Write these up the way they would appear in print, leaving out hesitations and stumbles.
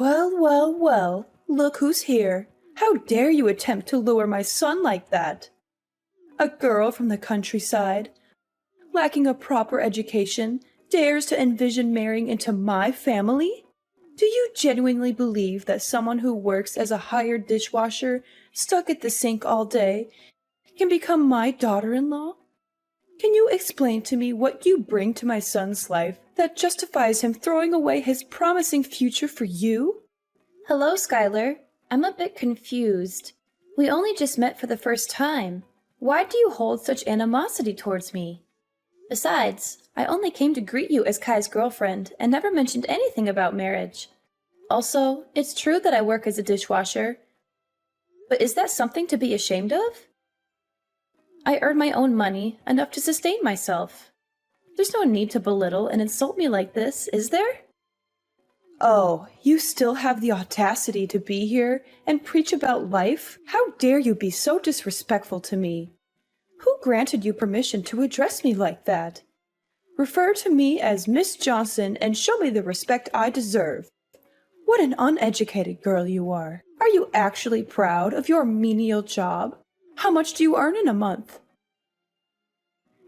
Well, well, well, look who's here. How dare you attempt to lure my son like that? A girl from the countryside, lacking a proper education, dares to envision marrying into my family? Do you genuinely believe that someone who works as a hired dishwasher, stuck at the sink all day, can become my daughter-in-law? Can you explain to me what you bring to my son's life that justifies him throwing away his promising future for you? Hello, Skylar. I'm a bit confused. We only just met for the first time. Why do you hold such animosity towards me? Besides, I only came to greet you as Kai's girlfriend and never mentioned anything about marriage. Also, it's true that I work as a dishwasher, but is that something to be ashamed of? I earn my own money, enough to sustain myself. There's no need to belittle and insult me like this, is there? Oh, you still have the audacity to be here and preach about life? How dare you be so disrespectful to me? Who granted you permission to address me like that? Refer to me as Miss Johnson and show me the respect I deserve. What an uneducated girl you are. Are you actually proud of your menial job? How much do you earn in a month?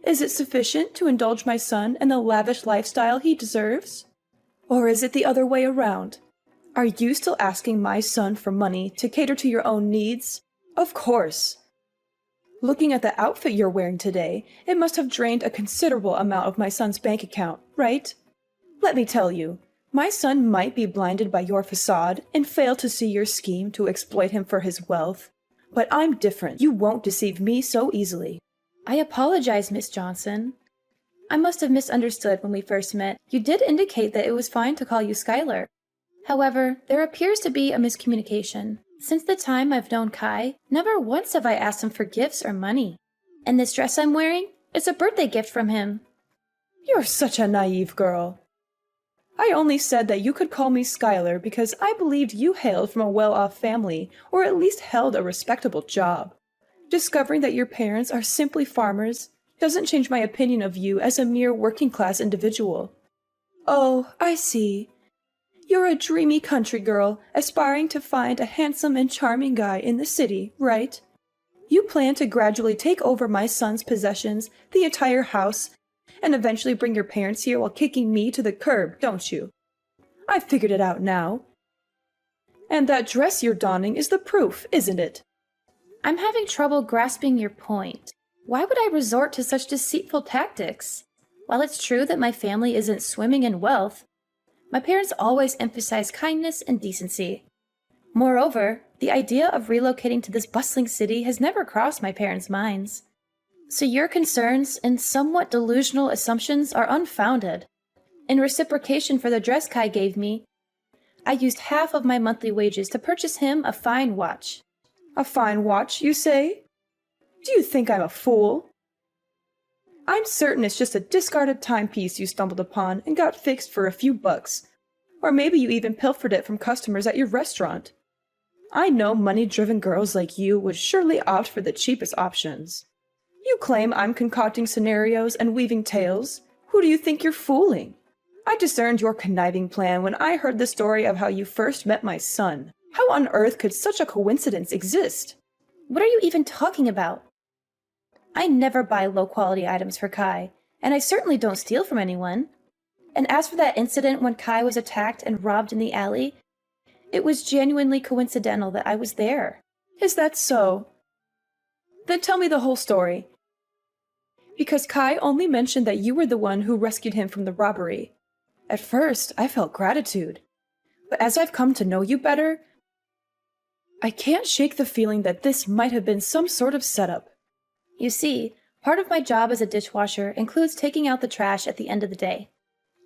Is it sufficient to indulge my son in the lavish lifestyle he deserves? Or is it the other way around? Are you still asking my son for money to cater to your own needs? Of course. Looking at the outfit you're wearing today, it must have drained a considerable amount of my son's bank account, right? Let me tell you, my son might be blinded by your facade and fail to see your scheme to exploit him for his wealth. But I'm different. You won't deceive me so easily. I apologize, Miss Johnson. I must have misunderstood when we first met. You did indicate that it was fine to call you Skylar. However, there appears to be a miscommunication. Since the time I've known Kai, never once have I asked him for gifts or money. And this dress I'm wearing is a birthday gift from him. You're such a naive girl. I only said that you could call me Skylar because I believed you hailed from a well-off family or at least held a respectable job. Discovering that your parents are simply farmers doesn't change my opinion of you as a mere working-class individual. Oh, I see. You're a dreamy country girl aspiring to find a handsome and charming guy in the city, right? You plan to gradually take over my son's possessions, the entire house, and eventually bring your parents here while kicking me to the curb, don't you? I've figured it out now. And that dress you're donning is the proof, isn't it? I'm having trouble grasping your point. Why would I resort to such deceitful tactics? While it's true that my family isn't swimming in wealth, my parents always emphasize kindness and decency. Moreover, the idea of relocating to this bustling city has never crossed my parents' minds. So your concerns and somewhat delusional assumptions are unfounded. In reciprocation for the dress Kai gave me, I used half of my monthly wages to purchase him a fine watch. A fine watch, you say? Do you think I'm a fool? I'm certain it's just a discarded timepiece you stumbled upon and got fixed for a few bucks. Or maybe you even pilfered it from customers at your restaurant. I know money-driven girls like you would surely opt for the cheapest options. You claim I'm concocting scenarios and weaving tales. Who do you think you're fooling? I discerned your conniving plan when I heard the story of how you first met my son. How on earth could such a coincidence exist? What are you even talking about? I never buy low-quality items for Kai, and I certainly don't steal from anyone. And as for that incident when Kai was attacked and robbed in the alley, it was genuinely coincidental that I was there. Is that so? Then tell me the whole story. Because Kai only mentioned that you were the one who rescued him from the robbery. At first, I felt gratitude. But as I've come to know you better, I can't shake the feeling that this might have been some sort of setup. You see, part of my job as a dishwasher includes taking out the trash at the end of the day.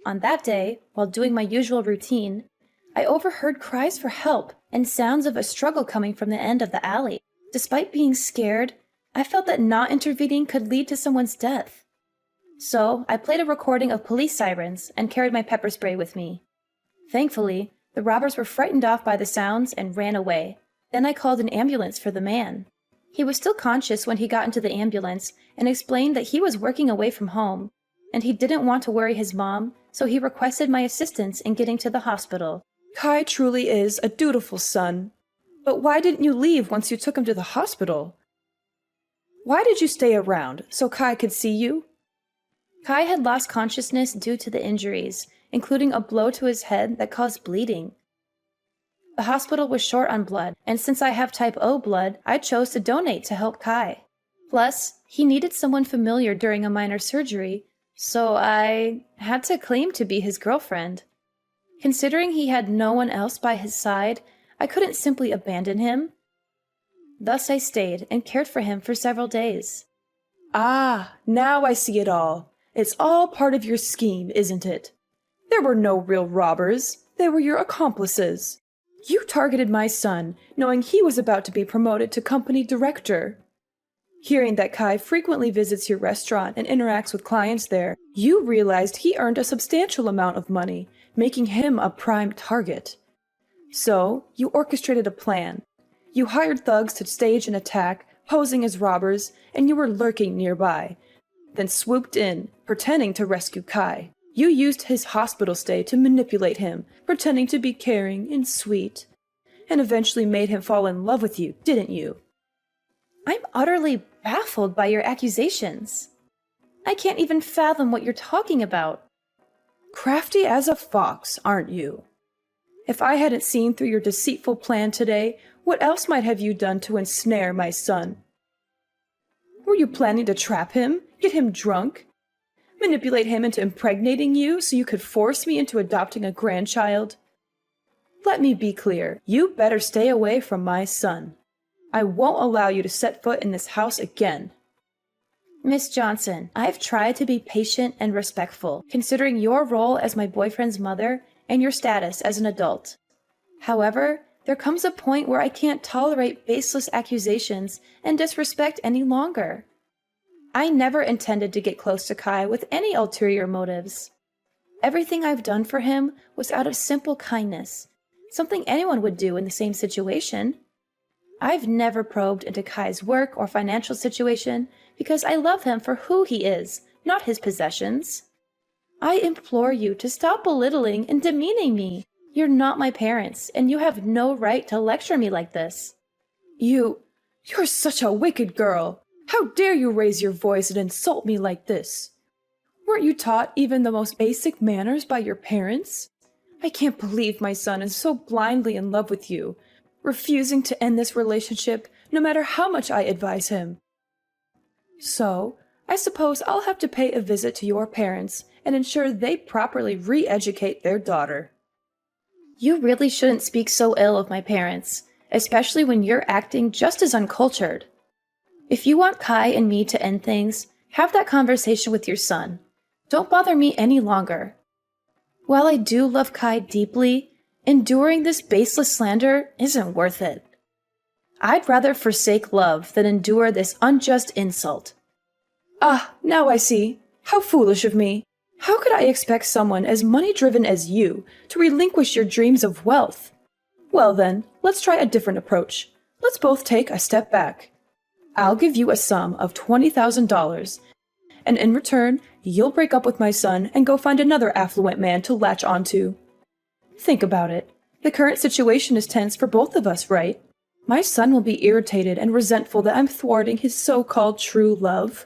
On that day, while doing my usual routine, I overheard cries for help and sounds of a struggle coming from the end of the alley. Despite being scared, I felt that not intervening could lead to someone's death. So, I played a recording of police sirens and carried my pepper spray with me. Thankfully, the robbers were frightened off by the sounds and ran away. Then I called an ambulance for the man. He was still conscious when he got into the ambulance and explained that he was working away from home, and he didn't want to worry his mom, so he requested my assistance in getting to the hospital. Kai truly is a dutiful son. But why didn't you leave once you took him to the hospital? Why did you stay around, so Kai could see you? Kai had lost consciousness due to the injuries, including a blow to his head that caused bleeding. The hospital was short on blood, and since I have type O blood, I chose to donate to help Kai. Plus, he needed someone familiar during a minor surgery, so I had to claim to be his girlfriend. Considering he had no one else by his side, I couldn't simply abandon him. Thus I stayed and cared for him for several days. Ah, now I see it all. It's all part of your scheme, isn't it? There were no real robbers. They were your accomplices. You targeted my son, knowing he was about to be promoted to company director. Hearing that Kai frequently visits your restaurant and interacts with clients there, you realized he earned a substantial amount of money, making him a prime target. So, you orchestrated a plan. You hired thugs to stage an attack, posing as robbers, and you were lurking nearby. Then swooped in, pretending to rescue Kai. You used his hospital stay to manipulate him, pretending to be caring and sweet, and eventually made him fall in love with you, didn't you? I'm utterly baffled by your accusations. I can't even fathom what you're talking about. Crafty as a fox, aren't you? If I hadn't seen through your deceitful plan today, what else might have you done to ensnare my son? Were you planning to trap him, get him drunk, manipulate him into impregnating you so you could force me into adopting a grandchild? Let me be clear, you better stay away from my son. I won't allow you to set foot in this house again. Miss Johnson, I've tried to be patient and respectful, considering your role as my boyfriend's mother and your status as an adult. However, there comes a point where I can't tolerate baseless accusations and disrespect any longer. I never intended to get close to Kai with any ulterior motives. Everything I've done for him was out of simple kindness, something anyone would do in the same situation. I've never probed into Kai's work or financial situation because I love him for who he is, not his possessions. I implore you to stop belittling and demeaning me. You're not my parents, and you have no right to lecture me like this. You're such a wicked girl. How dare you raise your voice and insult me like this? Weren't you taught even the most basic manners by your parents? I can't believe my son is so blindly in love with you, refusing to end this relationship no matter how much I advise him. So, I suppose I'll have to pay a visit to your parents and ensure they properly re-educate their daughter. You really shouldn't speak so ill of my parents, especially when you're acting just as uncultured. If you want Kai and me to end things, have that conversation with your son. Don't bother me any longer. While I do love Kai deeply, enduring this baseless slander isn't worth it. I'd rather forsake love than endure this unjust insult. Ah, now I see. How foolish of me. How could I expect someone as money-driven as you to relinquish your dreams of wealth? Well then, let's try a different approach. Let's both take a step back. I'll give you a sum of $20,000, and in return, you'll break up with my son and go find another affluent man to latch onto. Think about it. The current situation is tense for both of us, right? My son will be irritated and resentful that I'm thwarting his so-called true love,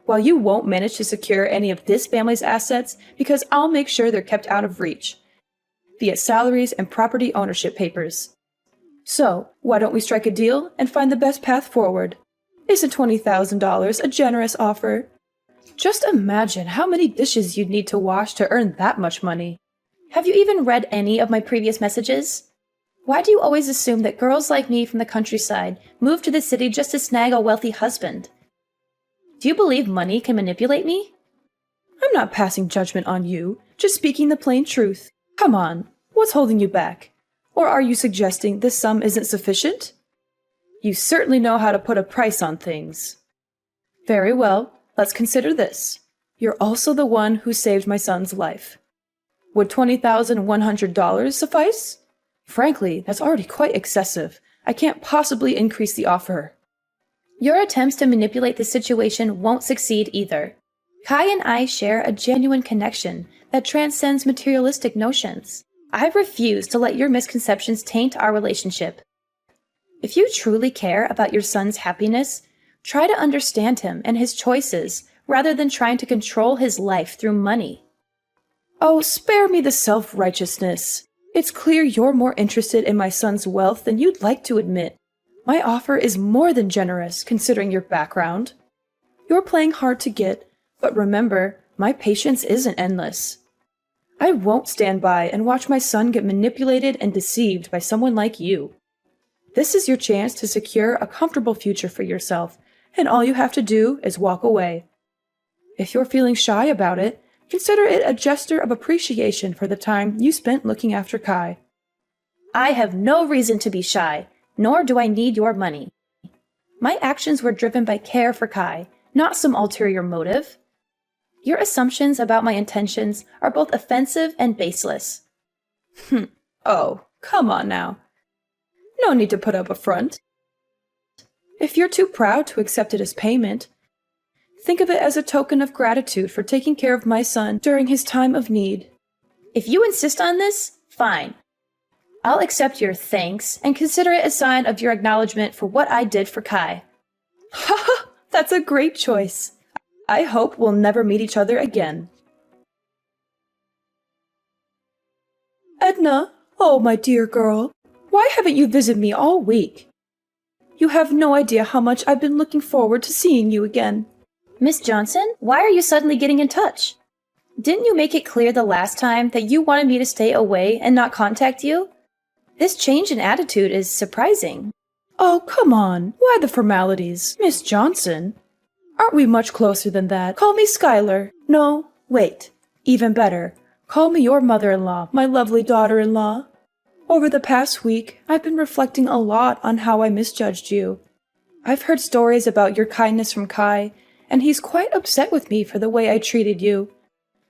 while you won't manage to secure any of this family's assets because I'll make sure they're kept out of reach, via salaries and property ownership papers. So, why don't we strike a deal and find the best path forward? Isn't $20,000 a generous offer? Just imagine how many dishes you'd need to wash to earn that much money. Have you even read any of my previous messages? Why do you always assume that girls like me from the countryside move to the city just to snag a wealthy husband? Do you believe money can manipulate me? I'm not passing judgment on you, just speaking the plain truth. Come on, what's holding you back? Or are you suggesting this sum isn't sufficient? You certainly know how to put a price on things. Very well, let's consider this. You're also the one who saved my son's life. Would $20,100 suffice? Frankly, that's already quite excessive. I can't possibly increase the offer. Your attempts to manipulate the situation won't succeed either. Kai and I share a genuine connection that transcends materialistic notions. I refuse to let your misconceptions taint our relationship. If you truly care about your son's happiness, try to understand him and his choices rather than trying to control his life through money. Oh, spare me the self-righteousness. It's clear you're more interested in my son's wealth than you'd like to admit. My offer is more than generous, considering your background. You're playing hard to get, but remember, my patience isn't endless. I won't stand by and watch my son get manipulated and deceived by someone like you. This is your chance to secure a comfortable future for yourself, and all you have to do is walk away. If you're feeling shy about it, consider it a gesture of appreciation for the time you spent looking after Kai. I have no reason to be shy, nor do I need your money. My actions were driven by care for Kai, not some ulterior motive. Your assumptions about my intentions are both offensive and baseless. Oh, come on now. No need to put up a front. If you're too proud to accept it as payment, think of it as a token of gratitude for taking care of my son during his time of need. If you insist on this, fine. I'll accept your thanks and consider it a sign of your acknowledgement for what I did for Kai. Haha, that's a great choice. I hope we'll never meet each other again. Edna, oh my dear girl, why haven't you visited me all week? You have no idea how much I've been looking forward to seeing you again. Miss Johnson, why are you suddenly getting in touch? Didn't you make it clear the last time that you wanted me to stay away and not contact you? This change in attitude is surprising. Oh, come on. Why the formalities? Miss Johnson? Aren't we much closer than that? Call me Skylar. No, wait. Even better. Call me your mother-in-law, my lovely daughter-in-law. Over the past week, I've been reflecting a lot on how I misjudged you. I've heard stories about your kindness from Kai, and he's quite upset with me for the way I treated you.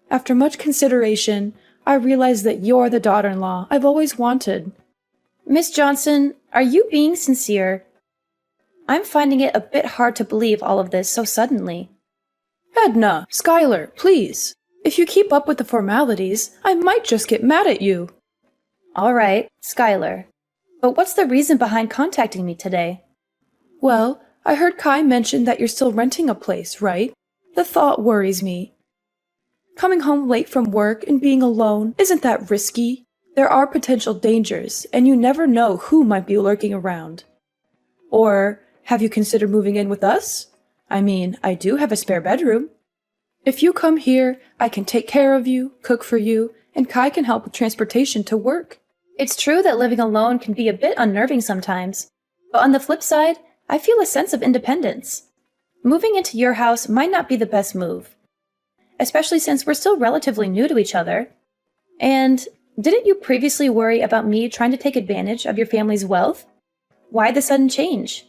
After much consideration, I realized that you're the daughter-in-law I've always wanted. Miss Johnson, are you being sincere? I'm finding it a bit hard to believe all of this so suddenly. Edna, Skylar, please. If you keep up with the formalities, I might just get mad at you. All right, Skylar. But what's the reason behind contacting me today? Well, I heard Kai mention that you're still renting a place, right? The thought worries me. Coming home late from work and being alone, isn't that risky? There are potential dangers, and you never know who might be lurking around. Or, have you considered moving in with us? I mean, I do have a spare bedroom. If you come here, I can take care of you, cook for you, and Kai can help with transportation to work. It's true that living alone can be a bit unnerving sometimes, but on the flip side, I feel a sense of independence. Moving into your house might not be the best move, especially since we're still relatively new to each other. And didn't you previously worry about me trying to take advantage of your family's wealth? Why the sudden change?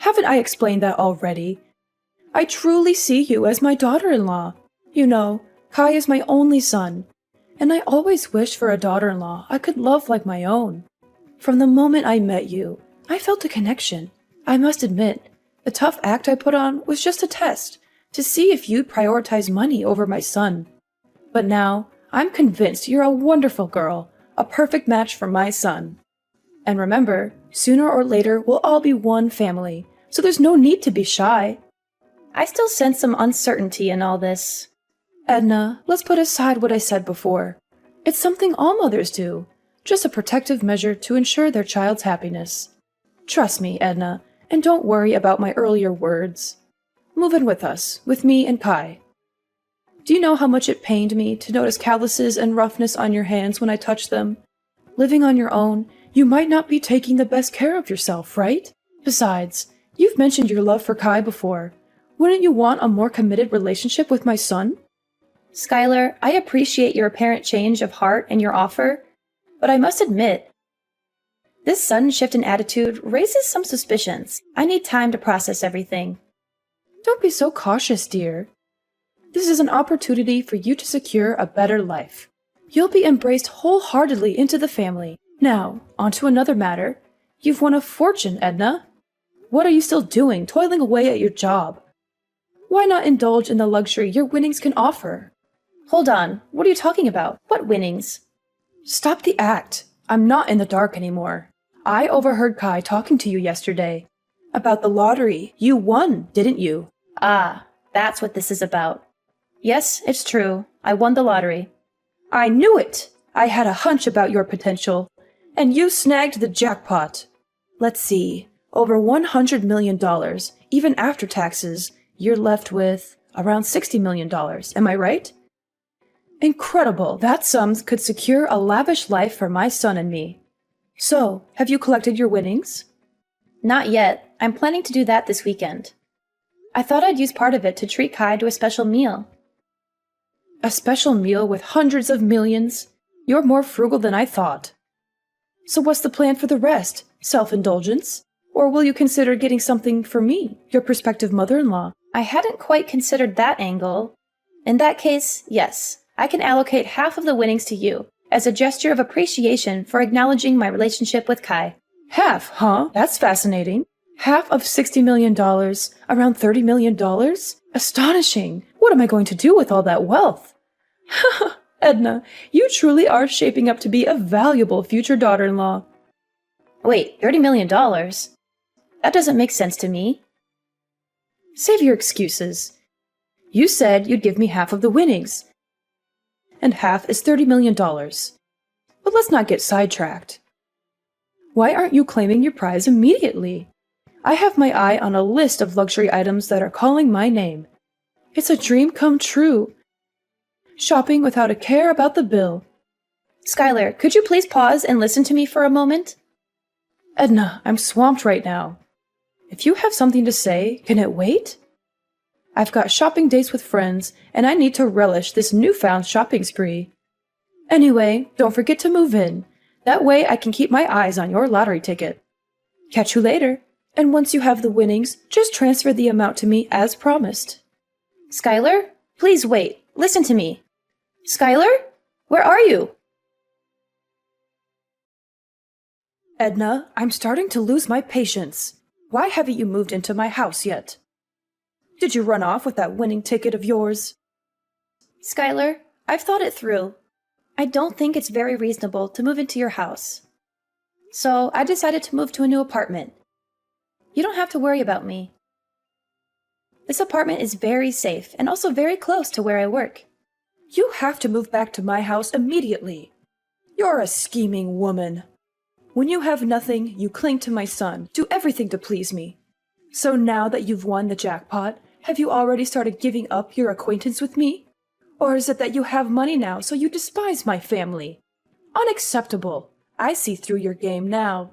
Haven't I explained that already? I truly see you as my daughter-in-law. You know, Kai is my only son, and I always wished for a daughter-in-law I could love like my own. From the moment I met you, I felt a connection. I must admit, the tough act I put on was just a test, to see if you'd prioritize money over my son. But now, I'm convinced you're a wonderful girl, a perfect match for my son. And remember, sooner or later we'll all be one family, so there's no need to be shy. I still sense some uncertainty in all this. Edna, let's put aside what I said before. It's something all mothers do, just a protective measure to ensure their child's happiness. Trust me, Edna, and don't worry about my earlier words. Move in with us, with me and Kai. Do you know how much it pained me to notice calluses and roughness on your hands when I touched them? Living on your own, you might not be taking the best care of yourself, right? Besides, you've mentioned your love for Kai before. Wouldn't you want a more committed relationship with my son? Skylar, I appreciate your apparent change of heart and your offer, but I must admit, this sudden shift in attitude raises some suspicions. I need time to process everything. Don't be so cautious, dear. This is an opportunity for you to secure a better life. You'll be embraced wholeheartedly into the family. Now, on to another matter. You've won a fortune, Edna. What are you still doing, toiling away at your job? Why not indulge in the luxury your winnings can offer? Hold on, what are you talking about? What winnings? Stop the act. I'm not in the dark anymore. I overheard Kai talking to you yesterday. About the lottery. You won, didn't you? Ah, that's what this is about. Yes, it's true. I won the lottery. I knew it! I had a hunch about your potential. And you snagged the jackpot. Let's see. Over $100 million, even after taxes, you're left with around $60 million. Am I right? Incredible. That sum could secure a lavish life for my son and me. So, have you collected your winnings? Not yet. I'm planning to do that this weekend. I thought I'd use part of it to treat Kai to a special meal. A special meal with hundreds of millions? You're more frugal than I thought. So what's the plan for the rest? Self-indulgence? Or will you consider getting something for me, your prospective mother-in-law? I hadn't quite considered that angle. In that case, yes, I can allocate half of the winnings to you, as a gesture of appreciation for acknowledging my relationship with Kai. Half, huh? That's fascinating. Half of $60 million, around $30 million? Astonishing! What am I going to do with all that wealth? Edna, you truly are shaping up to be a valuable future daughter-in-law. Wait, $30 million? That doesn't make sense to me. Save your excuses. You said you'd give me half of the winnings. And half is $30 million. But let's not get sidetracked. Why aren't you claiming your prize immediately? I have my eye on a list of luxury items that are calling my name. It's a dream come true. Shopping without a care about the bill. Skylar, could you please pause and listen to me for a moment? Edna, I'm swamped right now. If you have something to say, can it wait? I've got shopping dates with friends, and I need to relish this newfound shopping spree. Anyway, don't forget to move in. That way I can keep my eyes on your lottery ticket. Catch you later. And once you have the winnings, just transfer the amount to me as promised. Skylar, please wait. Listen to me. Skylar? Where are you? Edna, I'm starting to lose my patience. Why haven't you moved into my house yet? Did you run off with that winning ticket of yours? Skylar, I've thought it through. I don't think it's very reasonable to move into your house. So I decided to move to a new apartment. You don't have to worry about me. This apartment is very safe and also very close to where I work. You have to move back to my house immediately. You're a scheming woman. When you have nothing, you cling to my son, do everything to please me. So now that you've won the jackpot, have you already started giving up your acquaintance with me? Or is it that you have money now, so you despise my family? Unacceptable. I see through your game now.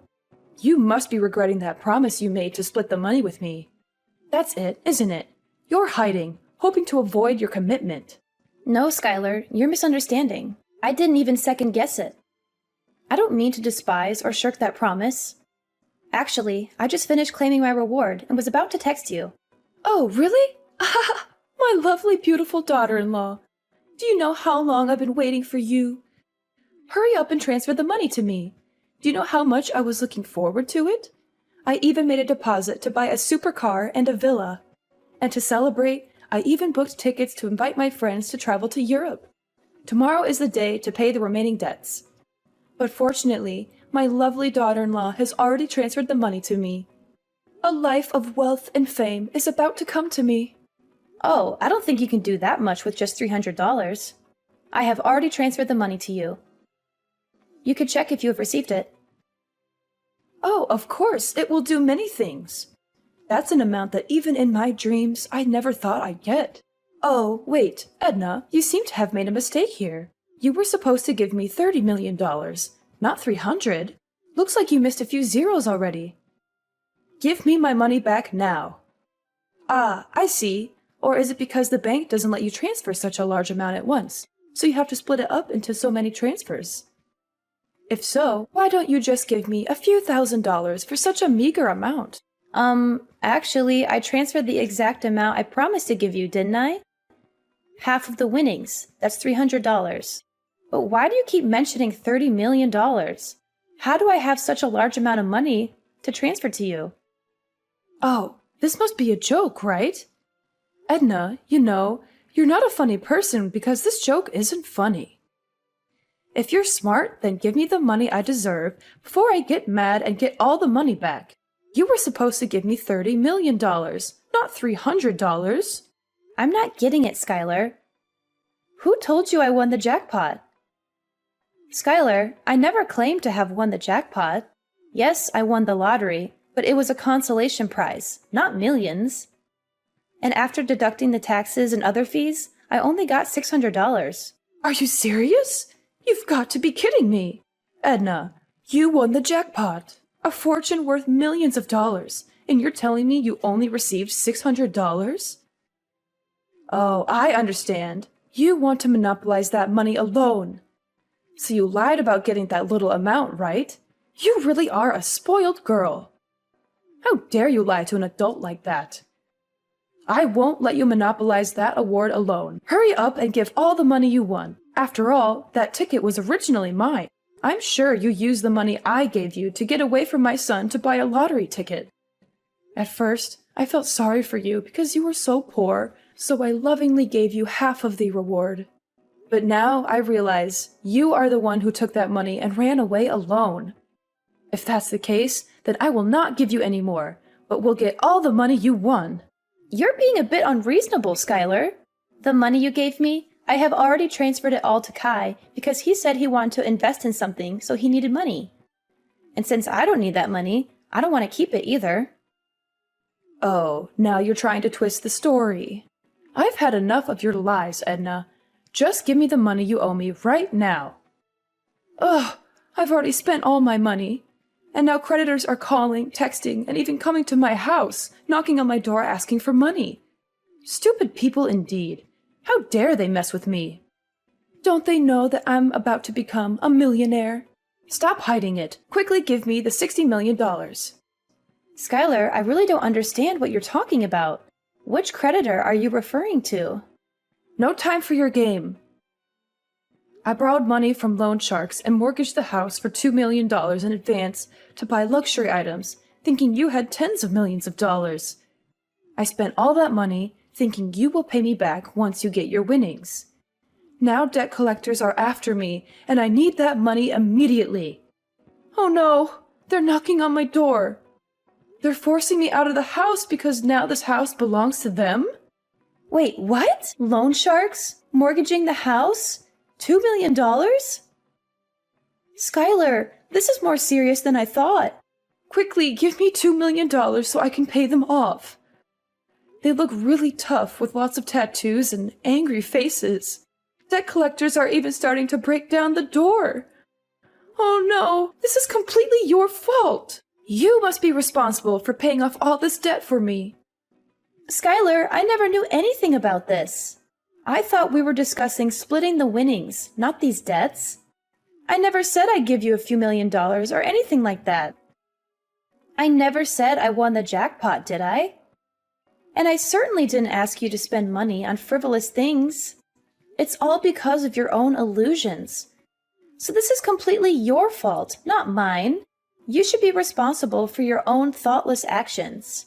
You must be regretting that promise you made to split the money with me. That's it, isn't it? You're hiding, hoping to avoid your commitment. No, Skylar, you're misunderstanding. I didn't even second guess it. I don't mean to despise or shirk that promise. Actually, I just finished claiming my reward and was about to text you. Oh, really? My lovely, beautiful daughter-in-law. Do you know how long I've been waiting for you? Hurry up and transfer the money to me. Do you know how much I was looking forward to it? I even made a deposit to buy a supercar and a villa. And to celebrate, I even booked tickets to invite my friends to travel to Europe. Tomorrow is the day to pay the remaining debts. But fortunately, my lovely daughter-in-law has already transferred the money to me. A life of wealth and fame is about to come to me. Oh, I don't think you can do that much with just $300. I have already transferred the money to you. You could check if you have received it. Oh, of course, it will do many things. That's an amount that even in my dreams I never thought I'd get. Oh, wait, Edna, you seem to have made a mistake here. You were supposed to give me $30 million, not 300. Looks like you missed a few zeros already. Give me my money back now. Ah, I see. Or is it because the bank doesn't let you transfer such a large amount at once, so you have to split it up into so many transfers? If so, why don't you just give me a few $1,000s for such a meager amount? Actually, I transferred the exact amount I promised to give you, didn't I? Half of the winnings. That's $300. But why do you keep mentioning $30 million? How do I have such a large amount of money to transfer to you? Oh, this must be a joke, right? Edna, you know, you're not a funny person because this joke isn't funny. If you're smart, then give me the money I deserve before I get mad and get all the money back. You were supposed to give me $30 million, not $300. I'm not getting it, Skylar. Who told you I won the jackpot? Skylar, I never claimed to have won the jackpot. Yes, I won the lottery, but it was a consolation prize, not millions. And after deducting the taxes and other fees, I only got $600. Are you serious? You've got to be kidding me. Edna, you won the jackpot. A fortune worth millions of dollars, and you're telling me you only received $600? Oh, I understand. You want to monopolize that money alone. So you lied about getting that little amount, right? You really are a spoiled girl. How dare you lie to an adult like that? I won't let you monopolize that award alone. Hurry up and give all the money you won. After all, that ticket was originally mine. I'm sure you used the money I gave you to get away from my son to buy a lottery ticket. At first, I felt sorry for you because you were so poor, so I lovingly gave you half of the reward. But now I realize you are the one who took that money and ran away alone. If that's the case, then I will not give you any more, but will get all the money you won. You're being a bit unreasonable, Skylar. The money you gave me, I have already transferred it all to Kai because he said he wanted to invest in something, so he needed money. And since I don't need that money, I don't want to keep it either. Oh, now you're trying to twist the story. I've had enough of your lies, Edna. Just give me the money you owe me right now. Ugh, I've already spent all my money. And now creditors are calling, texting, and even coming to my house, knocking on my door asking for money. Stupid people indeed. How dare they mess with me? Don't they know that I'm about to become a millionaire? Stop hiding it. Quickly give me the $60 million. Skylar, I really don't understand what you're talking about. Which creditor are you referring to? No time for your game. I borrowed money from loan sharks and mortgaged the house for $2 million in advance to buy luxury items, thinking you had tens of millions of dollars. I spent all that money thinking you will pay me back once you get your winnings. Now debt collectors are after me, and I need that money immediately. Oh no, they're knocking on my door. They're forcing me out of the house because now this house belongs to them? Wait, what? Loan sharks? Mortgaging the house? $2 million? Skylar, this is more serious than I thought. Quickly, give me $2 million so I can pay them off. They look really tough with lots of tattoos and angry faces. Debt collectors are even starting to break down the door. Oh no, this is completely your fault. You must be responsible for paying off all this debt for me. Skylar, I never knew anything about this. I thought we were discussing splitting the winnings, not these debts. I never said I'd give you a few $1,000,000 or anything like that. I never said I won the jackpot, did I? And I certainly didn't ask you to spend money on frivolous things. It's all because of your own illusions. So this is completely your fault, not mine. You should be responsible for your own thoughtless actions.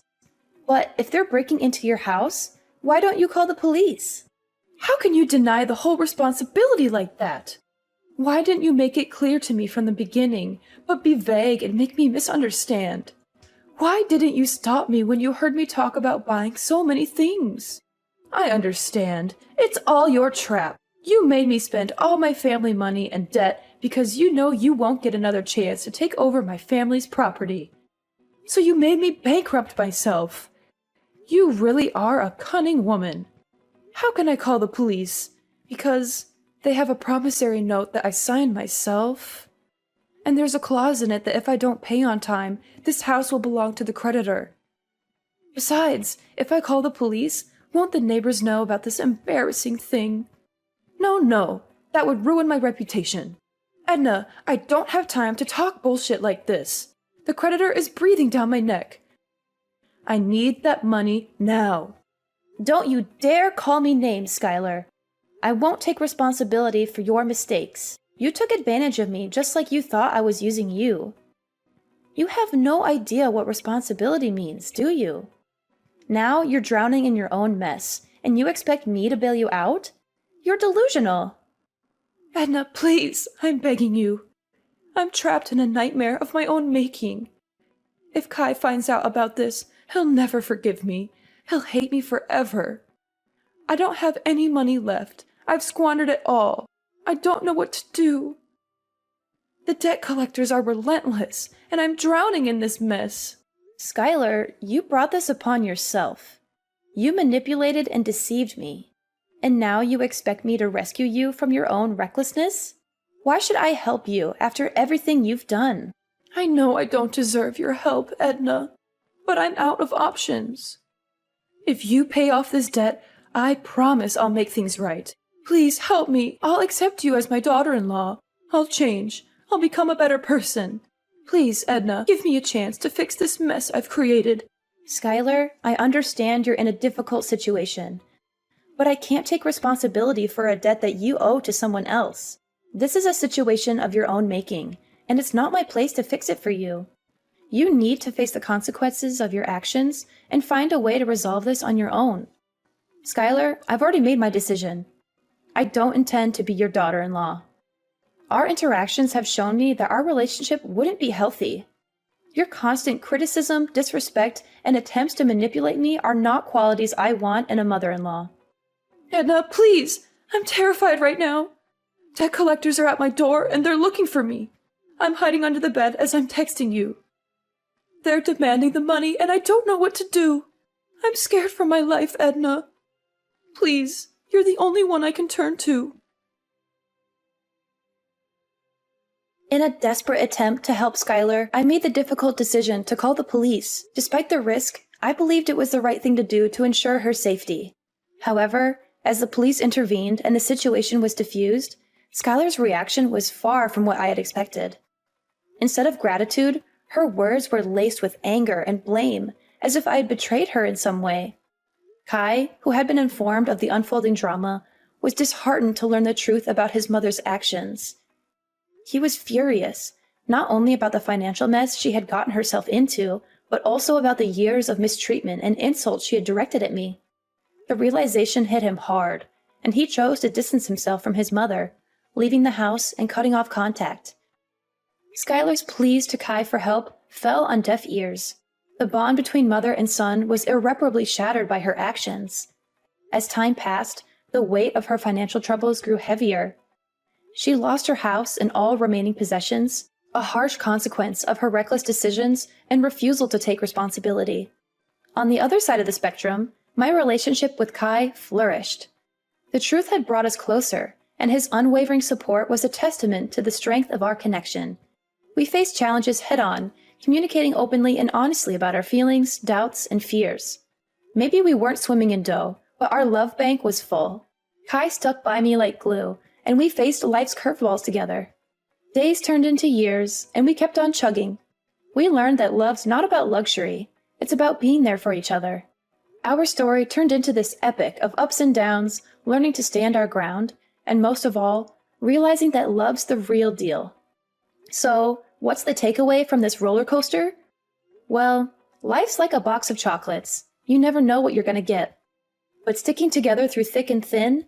But if they're breaking into your house, why don't you call the police? How can you deny the whole responsibility like that? Why didn't you make it clear to me from the beginning, but be vague and make me misunderstand? Why didn't you stop me when you heard me talk about buying so many things? I understand. It's all your trap. You made me spend all my family money and debt because you know you won't get another chance to take over my family's property. So you made me bankrupt myself. You really are a cunning woman. How can I call the police? Because they have a promissory note that I signed myself. And there's a clause in it that if I don't pay on time, this house will belong to the creditor. Besides, if I call the police, won't the neighbors know about this embarrassing thing? No, that would ruin my reputation. Edna, I don't have time to talk bullshit like this. The creditor is breathing down my neck. I need that money now. Don't you dare call me names, Skylar. I won't take responsibility for your mistakes. You took advantage of me just like you thought I was using you. You have no idea what responsibility means, do you? Now you're drowning in your own mess, and you expect me to bail you out? You're delusional. Edna, please, I'm begging you. I'm trapped in a nightmare of my own making. If Kai finds out about this, he'll never forgive me. He'll hate me forever. I don't have any money left. I've squandered it all. I don't know what to do. The debt collectors are relentless, and I'm drowning in this mess. Skylar, you brought this upon yourself. You manipulated and deceived me. And now you expect me to rescue you from your own recklessness? Why should I help you after everything you've done? I know I don't deserve your help, Edna, but I'm out of options. If you pay off this debt, I promise I'll make things right. Please help me. I'll accept you as my daughter-in-law. I'll change. I'll become a better person. Please, Edna, give me a chance to fix this mess I've created. Skylar, I understand you're in a difficult situation, but I can't take responsibility for a debt that you owe to someone else. This is a situation of your own making, and it's not my place to fix it for you. You need to face the consequences of your actions and find a way to resolve this on your own. Skylar, I've already made my decision. I don't intend to be your daughter-in-law. Our interactions have shown me that our relationship wouldn't be healthy. Your constant criticism, disrespect, and attempts to manipulate me are not qualities I want in a mother-in-law. Edna, please! I'm terrified right now. Debt collectors are at my door and they're looking for me. I'm hiding under the bed as I'm texting you. They're demanding the money and I don't know what to do. I'm scared for my life, Edna. Please, you're the only one I can turn to. In a desperate attempt to help Skylar, I made the difficult decision to call the police. Despite the risk, I believed it was the right thing to do to ensure her safety. However, as the police intervened and the situation was diffused, Skylar's reaction was far from what I had expected. Instead of gratitude, her words were laced with anger and blame, as if I had betrayed her in some way. Kai, who had been informed of the unfolding drama, was disheartened to learn the truth about his mother's actions. He was furious, not only about the financial mess she had gotten herself into, but also about the years of mistreatment and insults she had directed at me. The realization hit him hard, and he chose to distance himself from his mother, leaving the house and cutting off contact. Skylar's pleas to Kai for help fell on deaf ears. The bond between mother and son was irreparably shattered by her actions. As time passed, the weight of her financial troubles grew heavier. She lost her house and all remaining possessions, a harsh consequence of her reckless decisions and refusal to take responsibility. On the other side of the spectrum, my relationship with Kai flourished. The truth had brought us closer, and his unwavering support was a testament to the strength of our connection. We faced challenges head-on, communicating openly and honestly about our feelings, doubts, and fears. Maybe we weren't swimming in dough, but our love bank was full. Kai stuck by me like glue, and we faced life's curveballs together. Days turned into years, and we kept on chugging. We learned that love's not about luxury, it's about being there for each other. Our story turned into this epic of ups and downs, learning to stand our ground, and most of all, realizing that love's the real deal. So, what's the takeaway from this roller coaster? Well, life's like a box of chocolates. You never know what you're going to get. But sticking together through thick and thin,